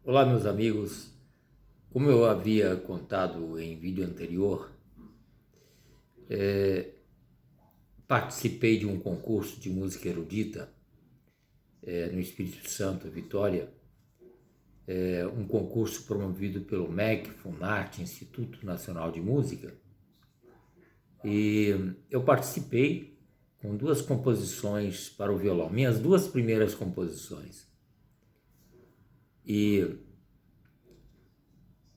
Olá, meus amigos. Como eu havia contado em vídeo anterior, participei de um concurso de música erudita no Espírito Santo, Vitória, um concurso promovido pelo MEC, Funarte, Instituto Nacional de Música, e eu participei com duas composições para o violão, minhas duas primeiras composições. E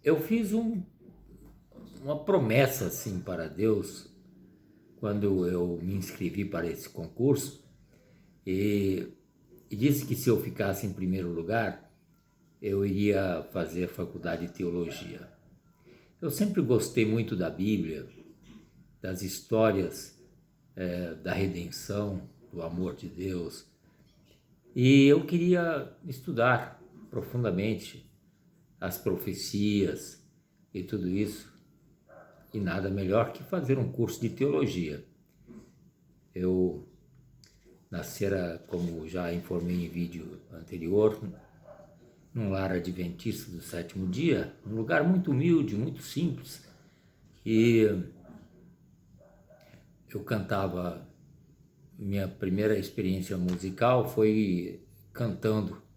eu fiz uma promessa assim para Deus quando eu me inscrevi para esse concurso e disse que se eu ficasse em primeiro lugar, eu iria fazer a faculdade de teologia. Eu sempre gostei muito da Bíblia, das histórias da redenção, do amor de Deus, e eu queria estudar profundamente as profecias e tudo isso, e nada melhor que fazer um curso de teologia. Eu nascera, como já informei em vídeo anterior, num lar adventista do sétimo dia, um lugar muito humilde, muito simples, e eu cantava. Minha primeira experiência musical foi cantando.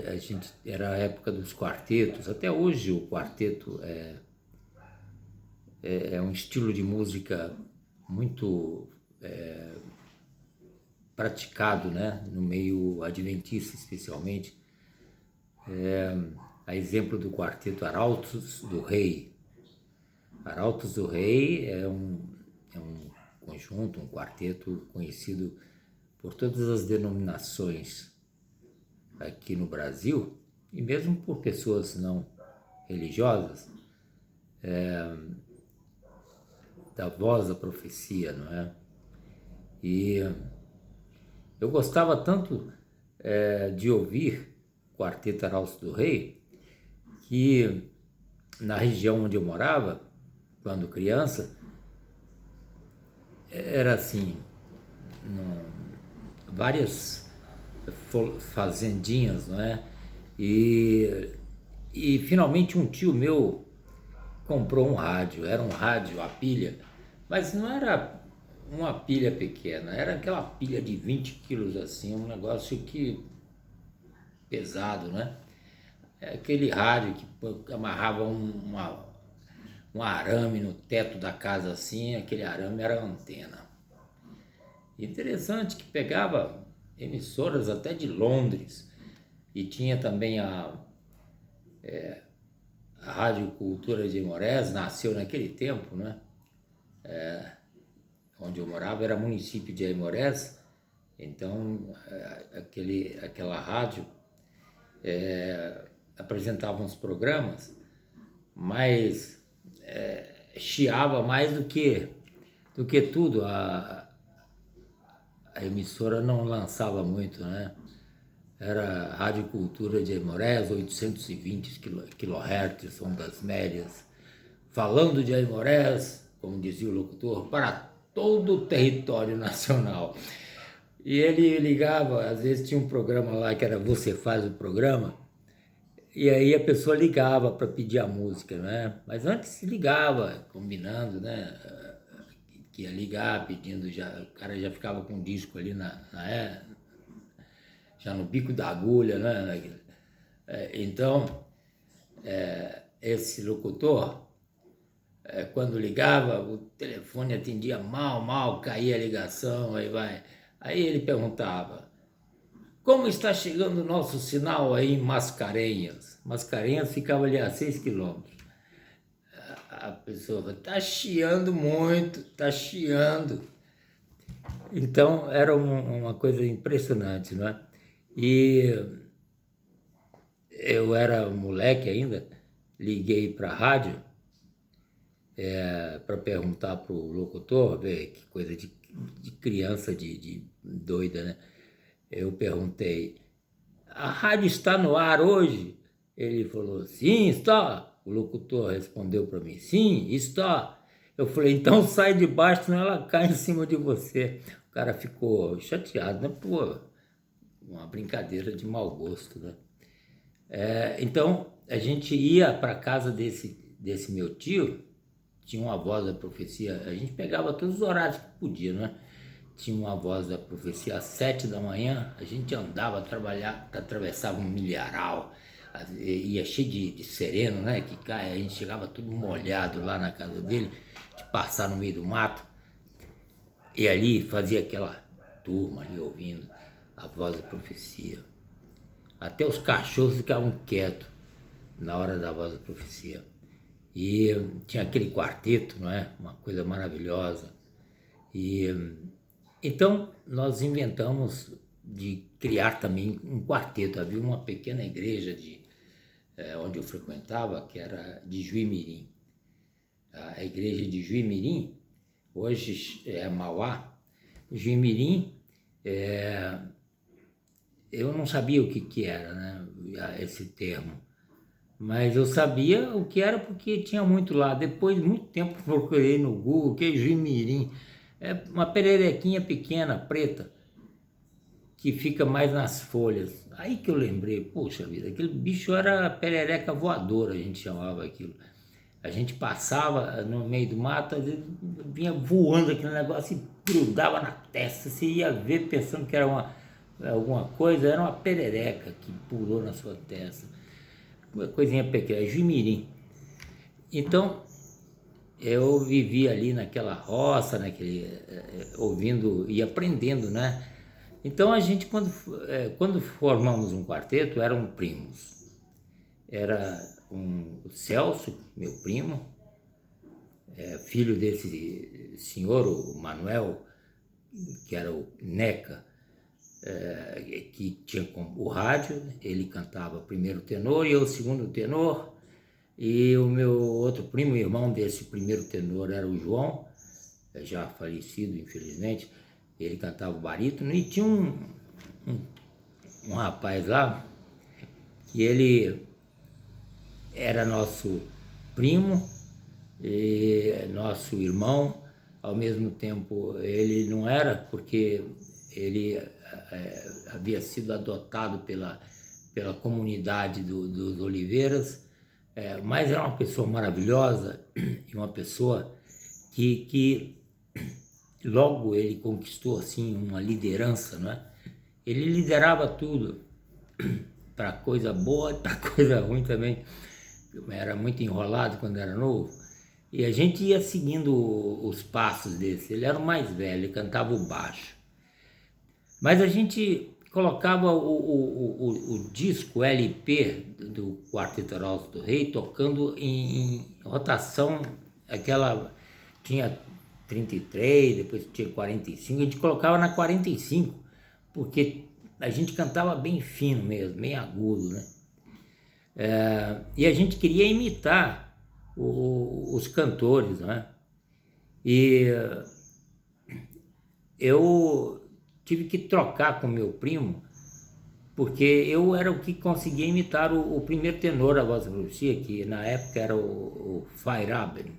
A gente era a época dos quartetos. Até hoje o quarteto é um estilo de música muito praticado, né, no meio adventista especialmente. A exemplo do quarteto Arautos do Rei. Arautos do Rei é um conjunto, um quarteto conhecido por todas as denominações aqui no Brasil, e mesmo por pessoas não religiosas, da voz da profecia, não é? E eu gostava tanto de ouvir o quarteto Arautos do Rei, que na região onde eu morava, quando criança, era assim, várias fazendinhas, não é? E finalmente um tio meu comprou um rádio, era um rádio a pilha, mas não era uma pilha pequena, era aquela pilha de 20 quilos assim, um negócio que pesado, né? É aquele rádio que amarrava um arame no teto da casa assim, aquele arame era a antena. Interessante que pegava emissoras até de Londres, e tinha também a Rádio Cultura de Aimorés, nasceu naquele tempo, né? Onde eu morava era município de Aimorés, então aquela rádio apresentava uns programas, mas chiava mais do que tudo. A emissora não lançava muito, né? Era Rádio Cultura de Aimorés, 820 kHz, ondas médias, falando de Aimorés, como dizia o locutor, para todo o território nacional. E ele ligava, às vezes tinha um programa lá que era Você Faz o Programa, e aí a pessoa ligava para pedir a música, né? Mas antes se ligava, combinando, né? Que ia ligar pedindo, o cara já ficava com o disco ali já no bico da agulha, né? Então, esse locutor, quando ligava, o telefone atendia mal, caía a ligação, Aí ele perguntava: como está chegando o nosso sinal aí em Mascarenhas? Mascarenhas ficava ali a 6 quilômetros. A pessoa falou: tá chiando muito, tá chiando. Então era uma coisa impressionante, não é? E eu era moleque ainda, liguei para a rádio para perguntar para o locutor, ver que coisa de criança de doida, né? Eu perguntei: a rádio está no ar hoje? Ele falou: sim, está. O locutor respondeu para mim: sim, está. Eu falei: então sai de baixo, senão ela cai em cima de você. O cara ficou chateado, né? Pô, uma brincadeira de mau gosto, né? Então a gente ia para a casa desse meu tio, tinha uma voz da profecia, a gente pegava todos os horários que podia, né? Tinha uma voz da profecia às 7 da manhã, a gente andava a trabalhar, atravessava um milharal, ia cheio de sereno, né? Que cai, a gente chegava tudo molhado lá na casa dele, de passar no meio do mato, e ali fazia aquela turma ali ouvindo a voz da profecia. Até os cachorros ficavam quietos na hora da voz da profecia. E tinha aquele quarteto, não é? Uma coisa maravilhosa. E então nós inventamos de criar também um quarteto. Havia uma pequena igreja onde eu frequentava, que era de Juimirim. A igreja de Juimirim, hoje é Mauá. Juimirim, eu não sabia o que era, né, esse termo. Mas eu sabia o que era porque tinha muito lá. Depois de muito tempo procurei no Google, que é Juimirim. É uma pererequinha pequena, preta, que fica mais nas folhas. Aí que eu lembrei, poxa vida, aquele bicho era perereca voadora, a gente chamava aquilo. A gente passava no meio do mato, às vezes vinha voando aquele negócio e grudava na testa. Você ia ver pensando que era alguma coisa, era uma perereca que pulou na sua testa. Uma coisinha pequena, Juimirim. Então, eu vivi ali naquela roça, ouvindo e aprendendo, né? Então, a gente, quando formamos um quarteto, eram primos. Era o Celso, meu primo, filho desse senhor, o Manuel, que era o Neca, que tinha o rádio. Ele cantava primeiro tenor e eu segundo tenor, e o meu outro primo, irmão desse primeiro tenor, era o João, já falecido infelizmente. Ele cantava o barítono, e tinha um rapaz lá que ele era nosso primo e nosso irmão. Ao mesmo tempo ele não era, porque ele havia sido adotado pela comunidade dos Oliveiras, mas era uma pessoa maravilhosa e uma pessoa que logo ele conquistou assim uma liderança, não é? Ele liderava tudo, para coisa boa e para coisa ruim também. Era muito enrolado quando era novo, e a gente ia seguindo os passos desse. Ele era o mais velho, ele cantava o baixo. Mas a gente colocava o disco LP do Quarteto Arauto do Rei tocando em rotação, aquela tinha 33, depois tinha 45, a gente colocava na 45, porque a gente cantava bem fino mesmo, bem agudo, né? E a gente queria imitar os cantores, né? E eu tive que trocar com meu primo, porque eu era o que conseguia imitar o primeiro tenor da voz da profecia, que na época era o Feyerabend.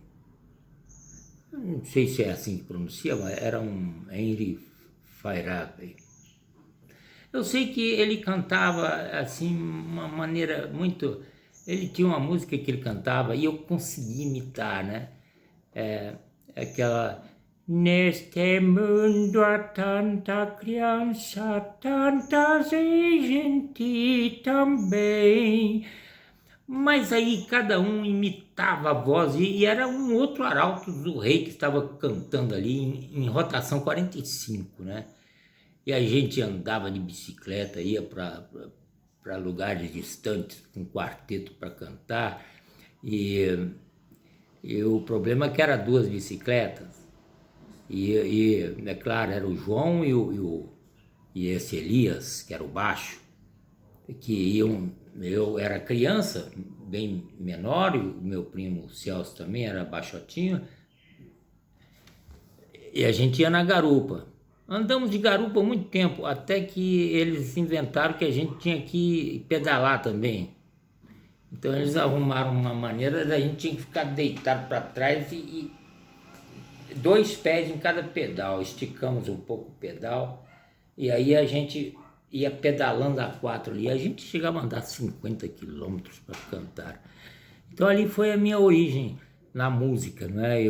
Não sei se é assim que pronuncia, mas era um Henry Feyerabend. Eu sei que ele cantava assim, uma maneira muito... Ele tinha uma música que ele cantava e eu consegui imitar, né? Aquela... Neste mundo há tanta criança, tanta gente também. Mas aí cada um imitava a voz, e era um outro arauto do rei que estava cantando ali em rotação 45, né? E a gente andava de bicicleta, ia para lugares distantes com quarteto para cantar, e o problema é que era 2 bicicletas, e é claro, era o João e esse Elias, que era o baixo, que iam. Eu era criança, bem menor, e o meu primo Celso também era baixotinho, e a gente ia na garupa. Andamos de garupa muito tempo, até que eles inventaram que a gente tinha que pedalar também. Então eles arrumaram uma maneira da gente tinha que ficar deitado para trás e 2 pés em cada pedal. Esticamos um pouco o pedal, e aí a gente ia pedalando a 4 ali, a gente chegava a andar 50 quilômetros para cantar. Então ali foi a minha origem na música, não é?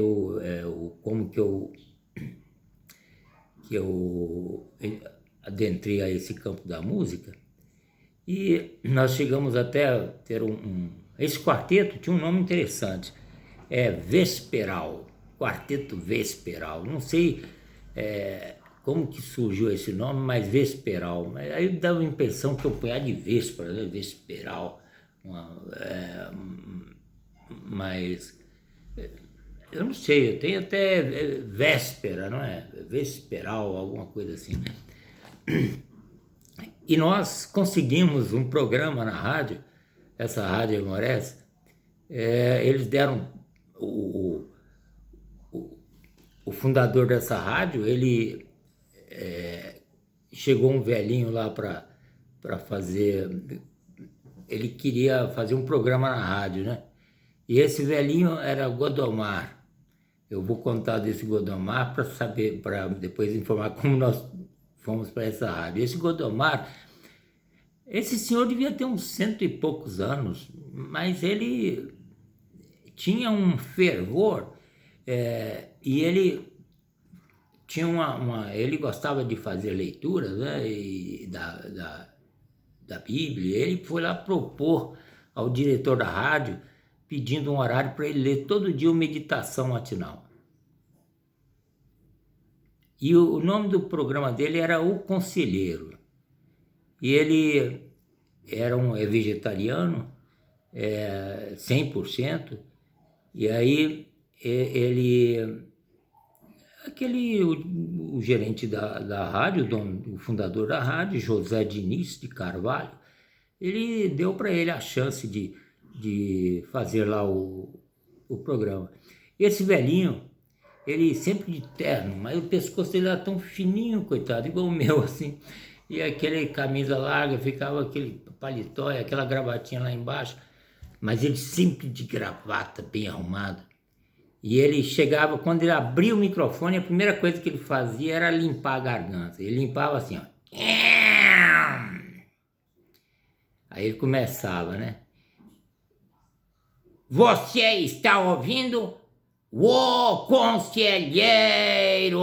Como que eu adentrei a esse campo da música. E nós chegamos até a ter esse quarteto tinha um nome interessante, Vesperal, Quarteto Vesperal. Não sei como que surgiu esse nome, mas Vesperal. Aí dava a impressão que eu punha de véspera, né? Vesperal. Mas eu não sei, eu tenho até véspera, não é? Vesperal, alguma coisa assim. E nós conseguimos um programa na rádio, essa Rádio Amorés, eles deram, o fundador dessa rádio, ele chegou um velhinho lá para fazer, ele queria fazer um programa na rádio, né? E esse velhinho era Godomar. Eu vou contar desse Godomar para saber, para depois informar como nós fomos para essa rádio. Esse Godomar, esse senhor devia ter uns 100 e poucos anos, mas ele tinha um fervor, e ele tinha ele gostava de fazer leituras, né, da Bíblia. Ele foi lá propor ao diretor da rádio, pedindo um horário para ele ler todo dia uma meditação matinal. E o nome do programa dele era O Conselheiro. E ele é vegetariano, 100%, e aí o gerente da rádio, o fundador da rádio, José Diniz de Carvalho, ele deu para ele a chance de fazer lá o programa. Esse velhinho, ele sempre de terno, mas o pescoço dele era tão fininho, coitado, igual o meu, assim. E aquele camisa larga, ficava aquele paletó e aquela gravatinha lá embaixo. Mas ele sempre de gravata, bem arrumado. E ele chegava, quando ele abria o microfone, a primeira coisa que ele fazia era limpar a garganta. Ele limpava assim, ó. Aí ele começava, né? Você está ouvindo o Conselheiro!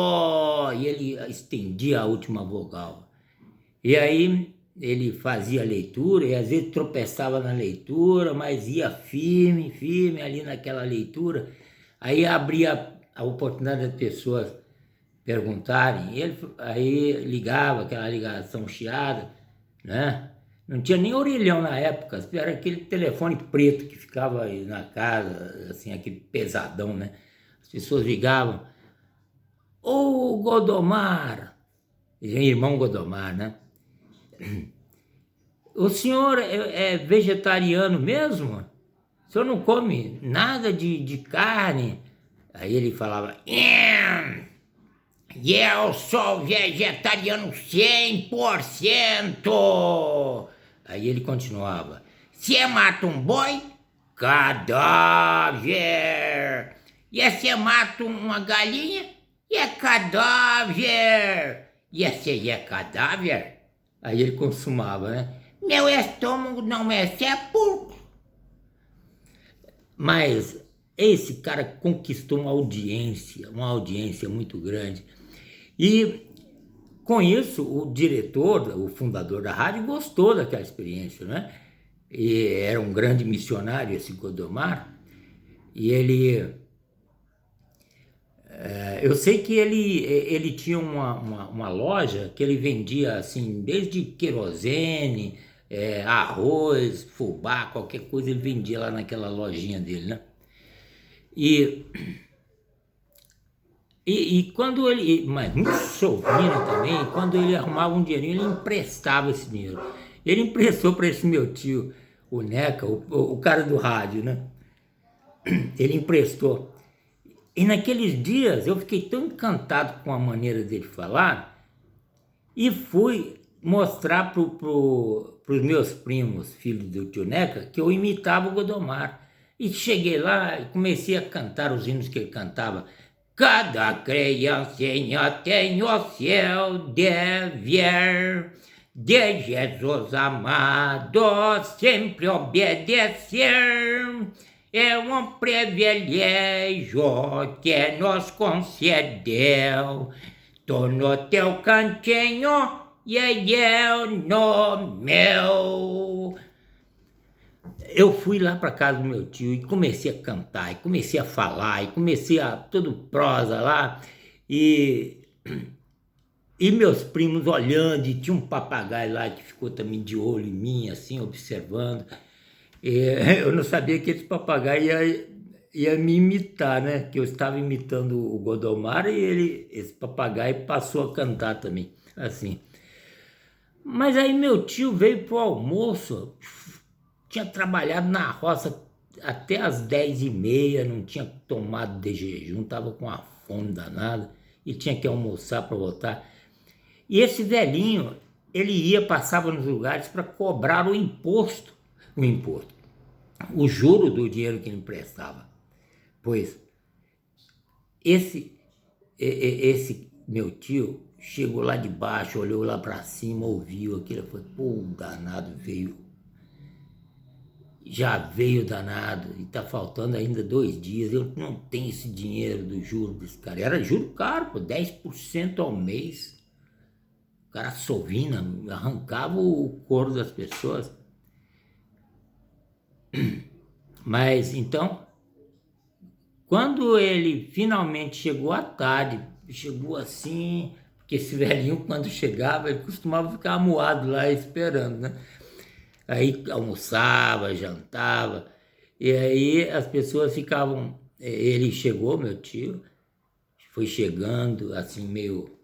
E ele estendia a última vogal. E aí ele fazia a leitura, e às vezes tropeçava na leitura, mas ia firme, firme ali naquela leitura. Aí abria a oportunidade das pessoas perguntarem, aí ligava, aquela ligação chiada, né? Não tinha nem orelhão na época, era aquele telefone preto que ficava aí na casa, assim, aquele pesadão, né? As pessoas ligavam, ô Godomar, irmão Godomar, né? O senhor é vegetariano mesmo? O senhor não come nada de carne? Aí ele falava, eu sou vegetariano 100%. Aí ele continuava, você mata um boi? Cadáver. E você mata uma galinha? E é cadáver. E esse é cadáver? Aí ele consumava, né? Meu estômago não é sepulcro. Mas esse cara conquistou uma audiência muito grande. E com isso, o diretor, o fundador da rádio, gostou daquela experiência, né? E era um grande missionário, esse Godomar, e eu sei que ele tinha uma loja que ele vendia, assim, desde querosene, arroz, fubá, qualquer coisa ele vendia lá naquela lojinha dele, né? E quando mas muito chovina também, quando ele arrumava um dinheirinho, ele emprestava esse dinheiro. Ele emprestou para esse meu tio, o Neca, o cara do rádio, né? Ele emprestou. E naqueles dias eu fiquei tão encantado com a maneira dele falar e fui mostrar para os meus primos, filhos do tio Neca, que eu imitava o Godomar. E cheguei lá e comecei a cantar os hinos que ele cantava. Cada criancinha tem o seu dever de Jesus amado, sempre obedecer é um privilégio que nos concedeu. Tô no teu cantinho e eu no meu. Eu fui lá para casa do meu tio e comecei a cantar, e comecei a falar, e comecei a tudo prosa lá, e meus primos olhando, e tinha um papagaio lá que ficou também de olho em mim, assim, observando. E eu não sabia que esse papagaio ia me imitar, né? Que eu estava imitando o Godomar e esse papagaio passou a cantar também, assim. Mas aí meu tio veio pro almoço, tinha trabalhado na roça até as 10h30, não tinha tomado de jejum, estava com uma fome danada e tinha que almoçar para voltar. E esse velhinho, ele passava nos lugares para cobrar o imposto, o juro do dinheiro que ele emprestava. Pois esse meu tio chegou lá de baixo, olhou lá para cima, ouviu aquilo, falou, pô, danado já veio danado, e tá faltando ainda 2 dias, eu não tenho esse dinheiro do juro desse cara. Era juro caro, pô, 10% ao mês. O cara sovina, arrancava o couro das pessoas. Mas então, quando ele finalmente chegou à tarde, chegou assim, porque esse velhinho quando chegava, ele costumava ficar amuado lá esperando, né? Aí almoçava, jantava, e aí as pessoas ficavam, ele chegou, meu tio, foi chegando assim meio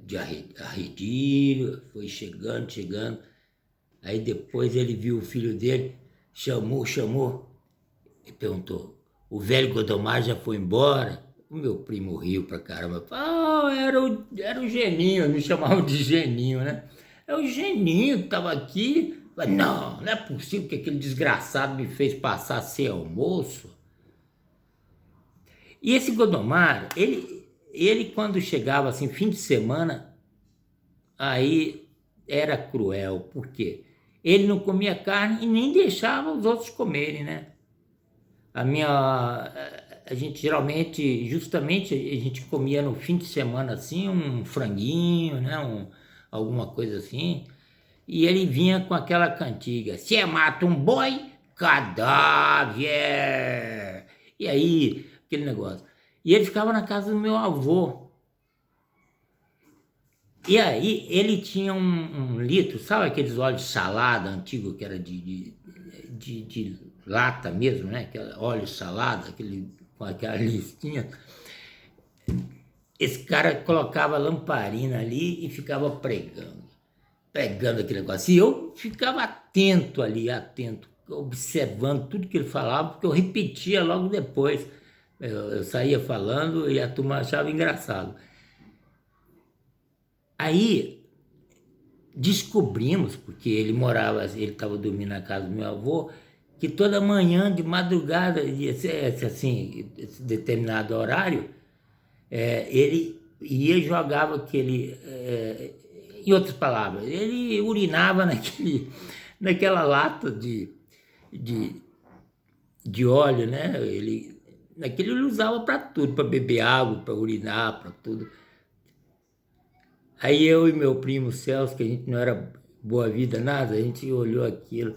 de arredio, foi chegando, aí depois ele viu o filho dele, chamou, e perguntou, o velho Godomar já foi embora? O meu primo riu pra caramba, falou, era o Geninho, me chamavam de Geninho, né? É o Geninho que tava aqui. Não é possível que aquele desgraçado me fez passar sem almoço. E esse Godomar, ele quando chegava assim, fim de semana, aí era cruel, por quê? Ele não comia carne e nem deixava os outros comerem, né? A gente geralmente, justamente, a gente comia no fim de semana assim, um franguinho, né? Alguma coisa assim. E ele vinha com aquela cantiga, se mata um boi, cadáver. E aí, aquele negócio. E ele ficava na casa do meu avô. E aí, ele tinha um litro, sabe aqueles óleos de salada antigo, que era de lata mesmo, né? Óleo de salada, com aquela listinha. Esse cara colocava lamparina ali e ficava pregando aquele negócio. E eu ficava atento, observando tudo que ele falava, porque eu repetia logo depois. Eu saía falando e a turma achava engraçado. Aí descobrimos, porque ele estava dormindo na casa do meu avô, que toda manhã, de madrugada, assim, esse determinado horário, ele ia e jogava aquele... em outras palavras, ele urinava naquela lata de óleo, né? Ele usava para tudo, para beber água, para urinar, para tudo. Aí eu e meu primo Celso, que a gente não era boa vida, nada, a gente olhou aquilo.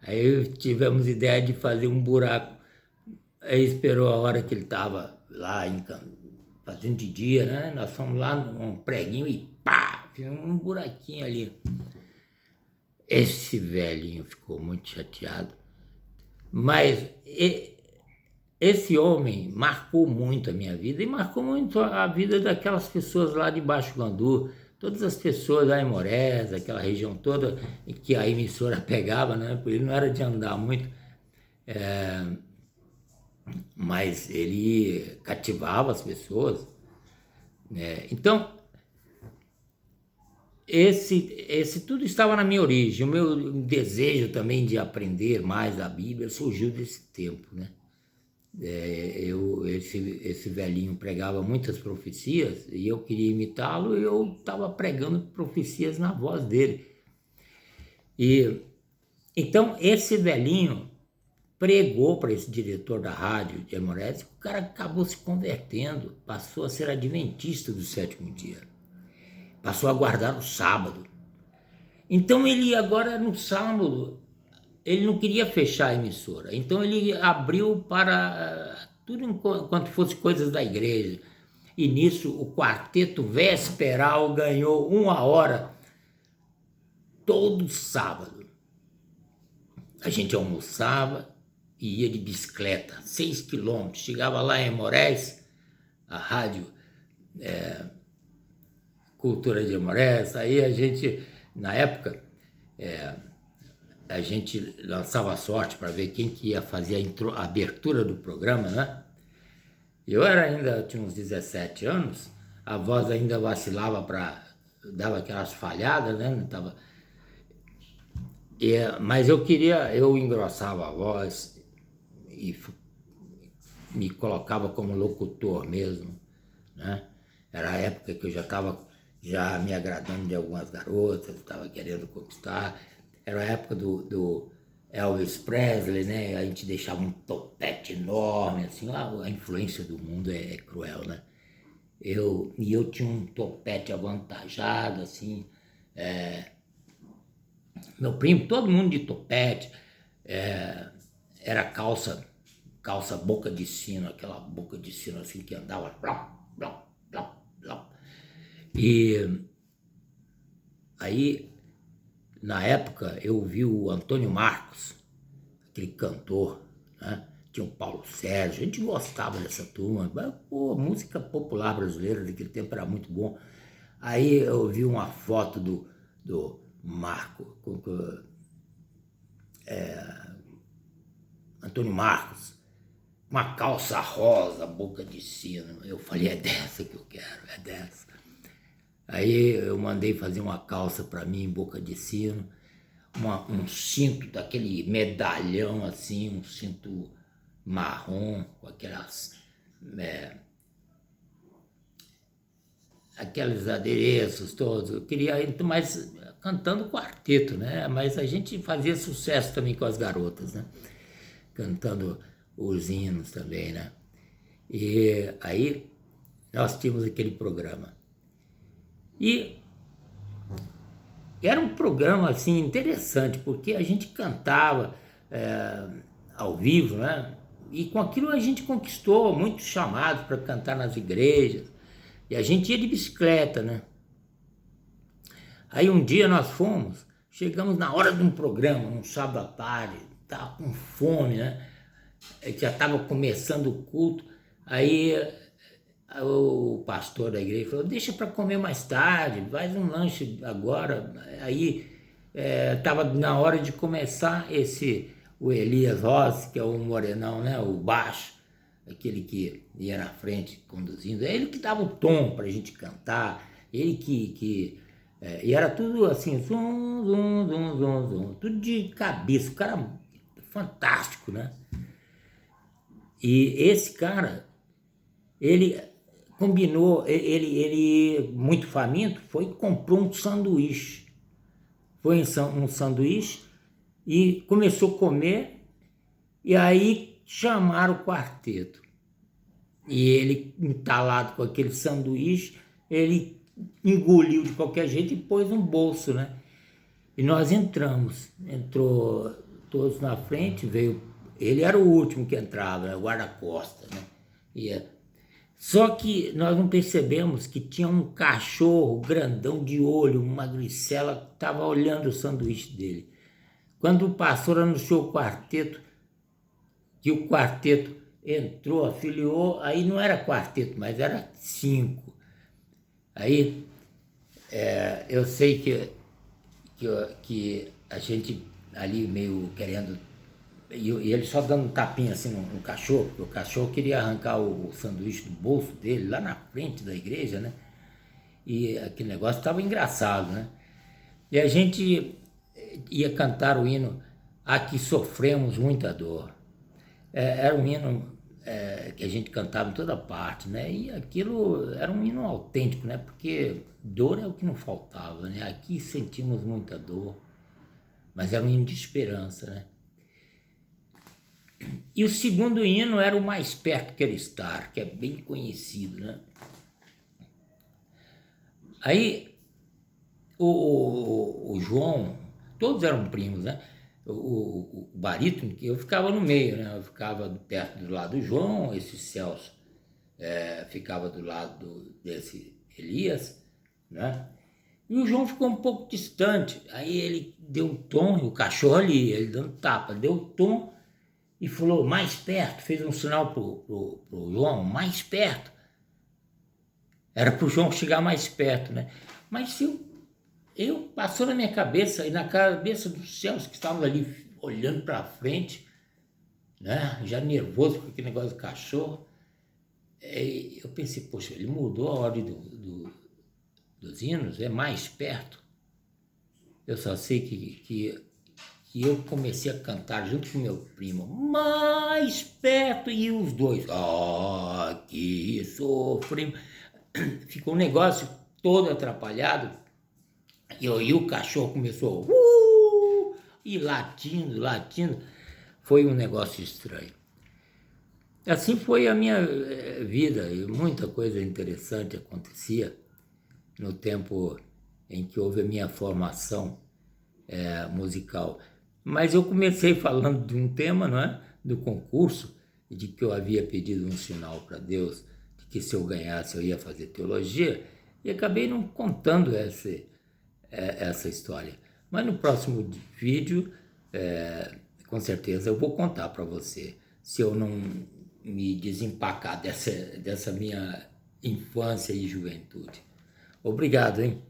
Aí tivemos ideia de fazer um buraco. Aí esperou a hora que ele estava lá fazendo de dia, né? Nós fomos lá num preguinho e pá, fizemos um buraquinho ali. Esse velhinho ficou muito chateado. Mas esse homem marcou muito a minha vida e marcou muito a vida daquelas pessoas lá de Baixo Guandu, todas as pessoas lá em Morés, aquela região toda que a emissora pegava, né? Porque ele não era de andar muito, mas ele cativava as pessoas, né? Então, esse tudo estava na minha origem. O meu desejo também de aprender mais da Bíblia surgiu desse tempo, né? esse velhinho pregava muitas profecias e eu queria imitá-lo e eu estava pregando profecias na voz dele. E então esse velhinho pregou para esse diretor da rádio de Aimorés, o cara acabou se convertendo, passou a ser adventista do sétimo dia, passou a guardar o sábado. Então ele agora no sábado, ele não queria fechar a emissora, então ele abriu para tudo enquanto fosse coisas da igreja. E nisso o quarteto vesperal ganhou 1 hora todo sábado. A gente almoçava e ia de bicicleta, 6 quilômetros, chegava lá em Aimorés, a rádio Cultura de Aimorés, aí a gente, na época, a gente lançava a sorte para ver quem que ia fazer a abertura do programa, né? Eu tinha uns 17 anos, a voz ainda vacilava dava aquelas falhadas, né? Não tava, mas eu engrossava a voz e me colocava como locutor mesmo, né? Era a época que eu já estava me agradando de algumas garotas, estava querendo conquistar. Era a época do Elvis Presley, né? A gente deixava um topete enorme, assim, a influência do mundo é cruel, né? Eu tinha um topete avantajado, assim, meu primo, todo mundo de topete, era calça boca de sino, aquela boca de sino assim que andava, blá, blá, blá, blá. E aí, na época, eu vi o Antônio Marcos, aquele cantor, né? Tinha o Paulo Sérgio, a gente gostava dessa turma, pô, a música popular brasileira daquele tempo era muito bom. Aí eu vi uma foto do Marco, Antônio Marcos, uma calça rosa, boca de sino. Eu falei, é dessa que eu quero, é dessa. Aí eu mandei fazer uma calça para mim, boca de sino, um cinto daquele medalhão assim, um cinto marrom, com aqueles adereços todos. Eu queria, mas cantando quarteto, né? Mas a gente fazia sucesso também com as garotas, né? Cantando os hinos também, né? E aí nós tínhamos aquele programa. E era um programa assim interessante, porque a gente cantava ao vivo, né? E com aquilo a gente conquistou muitos chamados para cantar nas igrejas. E a gente ia de bicicleta, né? Aí um dia nós chegamos na hora de um programa, num sábado à tarde, estava com fome, né? Já estava começando o culto, aí o pastor da igreja falou, deixa para comer mais tarde, faz um lanche agora. Aí estava na hora de começar o Elias Rossi, que é o morenão, né? O baixo, aquele que ia na frente conduzindo, é ele que dava o tom para a gente cantar, ele e era tudo assim, zum, zum, zum, zum, zum, tudo de cabeça, o cara fantástico, né? E esse cara, ele combinou, ele muito faminto, foi e comprou um sanduíche. Foi um sanduíche e começou a comer, e aí chamaram o quarteto. E ele, entalado com aquele sanduíche, ele engoliu de qualquer jeito e pôs no bolso, né? E nós entrou todos na frente, ele era o último que entrava, o guarda-costas, né? Só que nós não percebemos que tinha um cachorro grandão de olho, uma magricela, que estava olhando o sanduíche dele. Quando o pastor anunciou o quarteto, que o quarteto entrou, afiliou, aí não era quarteto, mas era 5. Aí eu sei que a gente ali meio querendo, e ele só dando um tapinha assim no cachorro, porque o cachorro queria arrancar o sanduíche do bolso dele, lá na frente da igreja, né? E aquele negócio estava engraçado, né? E a gente ia cantar o hino "Aqui sofremos muita dor". Era um hino que a gente cantava em toda parte, né? E aquilo era um hino autêntico, né? Porque dor é o que não faltava, né? Aqui sentimos muita dor, mas era um hino de esperança, né? E o segundo hino era o Mais Perto Quero Estar, que é bem conhecido, né? Aí o João, todos eram primos, né? O barítono, que eu ficava no meio, né? Eu ficava perto do lado do João, esse Celso ficava do lado desse Elias, né? E o João ficou um pouco distante. Aí ele deu o tom, e o cachorro ali, ele dando tapa, deu o tom e falou mais perto, fez um sinal pro João, mais perto. Era pro João chegar mais perto, né? Mas eu passou na minha cabeça e na cabeça dos céus que estavam ali olhando para frente, né? Já nervoso com aquele negócio do cachorro. Eu pensei, poxa, ele mudou a ordem dos hinos, é mais perto. Eu só sei que eu comecei a cantar junto com meu primo, mais perto, e os dois, que sofremos. Ficou um negócio todo atrapalhado, e o cachorro começou, e latindo, latindo, foi um negócio estranho. Assim foi a minha vida, e muita coisa interessante acontecia no tempo em que houve a minha formação musical. Mas eu comecei falando de um tema, não é? Do concurso, de que eu havia pedido um sinal para Deus, de que se eu ganhasse eu ia fazer teologia, e acabei não contando essa história. Mas no próximo vídeo, com certeza eu vou contar para você, se eu não me desempacar dessa minha infância e juventude. Obrigado, hein?